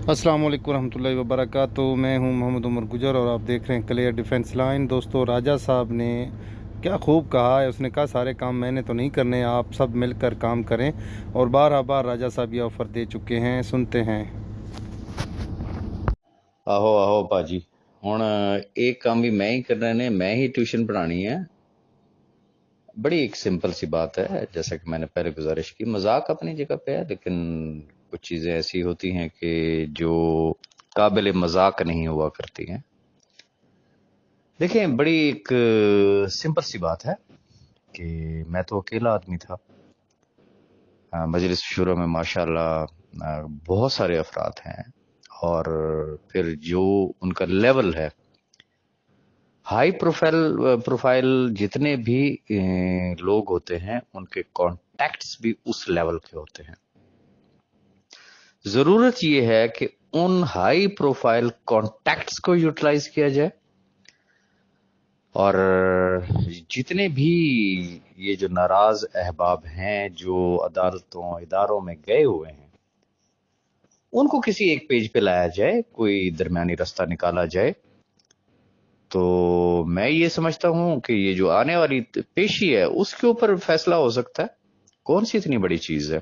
अस्सलाम वालेकुम रहमतुल्लाहि व बरकातुहू। मैं हूं मोहम्मद उमर गुजर और आप देख रहे हैं क्लियर डिफेंस लाइन। दोस्तों, राजा साहब ने क्या खूब कहा है। उसने कहा सारे काम मैंने तो नहीं करने, आप सब मिलकर काम करें। और बार बार राजा साहब ये ऑफ़र दे चुके हैं। सुनते हैं। आहो आहो भाजी, हुण एक काम भी मैं ही करना है, मैं ही ट्यूशन पढ़ानी है। बड़ी एक सिंपल सी बात है, जैसा कि मैंने पहले गुजारिश की। मजाक अपनी जगह पे है, लेकिन कुछ चीज़ें ऐसी होती हैं कि जो काबिल मजाक नहीं हुआ करती हैं। देखें, बड़ी एक सिंपल सी बात है कि मैं तो अकेला आदमी था। मजलिस शुरा में माशाल्लाह बहुत सारे अफराद हैं, और फिर जो उनका लेवल है, हाई प्रोफाइल जितने भी लोग होते हैं, उनके कॉन्टैक्ट्स भी उस लेवल के होते हैं। जरूरत ये है कि उन हाई प्रोफाइल कॉन्टैक्ट्स को यूटिलाइज किया जाए, और जितने भी ये जो नाराज अहबाब हैं, जो अदालतों इदारों में गए हुए हैं, उनको किसी एक पेज पे लाया जाए, कोई दरमियानी रास्ता निकाला जाए। तो मैं ये समझता हूं कि ये जो आने वाली पेशी है, उसके ऊपर फैसला हो सकता है। कौन सी इतनी बड़ी चीज है?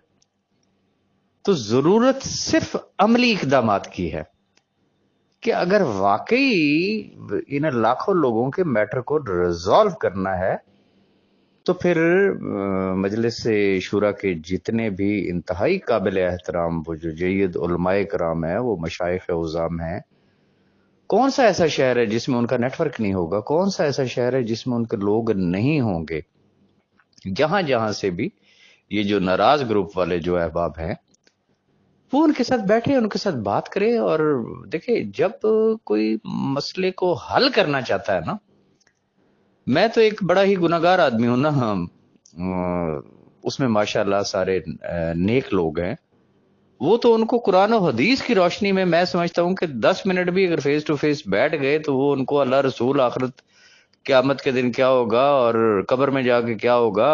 तो जरूरत सिर्फ अमली इकदामात की है कि अगर वाकई इन लाखों लोगों के मैटर को रिजॉल्व करना है, तो फिर मजलिस शूरा के जितने भी इंतहाई काबिल एहतराम वो जो जय्यद उलमाए कराम है, वो मशाइख उज़ाम हैं, कौन सा ऐसा शहर है जिसमें उनका नेटवर्क नहीं होगा? कौन सा ऐसा शहर है जिसमें उनके लोग नहीं होंगे? जहां जहां से भी ये जो नाराज ग्रुप वाले जो अहबाब हैं, वो उनके साथ बैठे, उनके साथ बात करे। और देखिए, जब कोई मसले को हल करना चाहता है ना, मैं तो एक बड़ा ही गुनाहगार आदमी हूं ना, उसमें माशाल्लाह सारे नेक लोग हैं। वो तो उनको कुरान और हदीस की रोशनी में मैं समझता हूं कि 10 मिनट भी अगर फेस टू फेस बैठ गए, तो वो उनको अल्लाह रसूल, आखिरत, क्यामत के दिन क्या होगा और कब्र में जाके क्या होगा,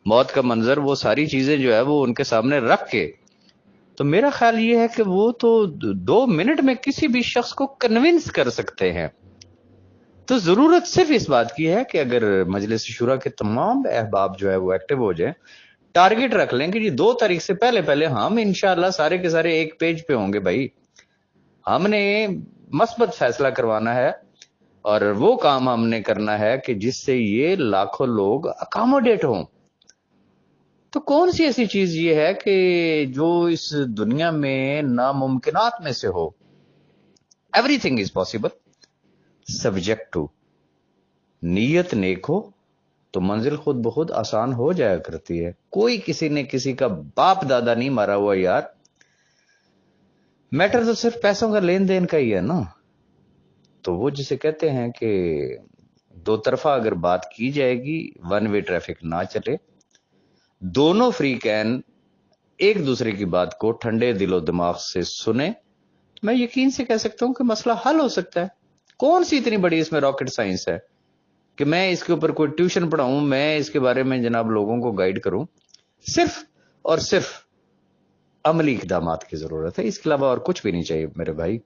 मौत का मंजर, वो सारी चीजें जो है वो उनके सामने रख के, तो मेरा ख्याल ये है कि वो तो 2 मिनट में किसी भी शख्स को कन्विंस कर सकते हैं। तो जरूरत सिर्फ इस बात की है कि अगर मजलिस शुरा के तमाम अहबाब जो है वो एक्टिव हो जाए, टारगेट रख लें कि जी 2 तारीख से पहले पहले हम इंशाल्लाह सारे के सारे एक पेज पे होंगे। भाई, हमने मस्बत फैसला करवाना है, और वो काम हमने करना है कि जिससे ये लाखों लोग अकोमोडेट हों। तो कौन सी ऐसी चीज ये है कि जो इस दुनिया में नामुमकिनात में से हो? Everything is possible, subject to नीयत नेक हो, तो मंजिल खुद ब खुद आसान हो जाया करती है। कोई किसी ने किसी का बाप दादा नहीं मारा हुआ यार। मैटर तो सिर्फ पैसों का लेन देन का ही है ना। तो वो जिसे कहते हैं कि दो तरफा अगर बात की जाएगी, वन वे ट्रैफिक ना चले, दोनों फ्री कैन एक दूसरे की बात को ठंडे दिलो दिमाग से सुने, तो मैं यकीन से कह सकता हूं कि मसला हल हो सकता है। कौन सी इतनी बड़ी इसमें रॉकेट साइंस है कि मैं इसके ऊपर कोई ट्यूशन पढ़ाऊं, मैं इसके बारे में जनाब लोगों को गाइड करूं? सिर्फ और सिर्फ अमली इकदामात की जरूरत है, इसके अलावा और कुछ भी नहीं चाहिए मेरे भाई।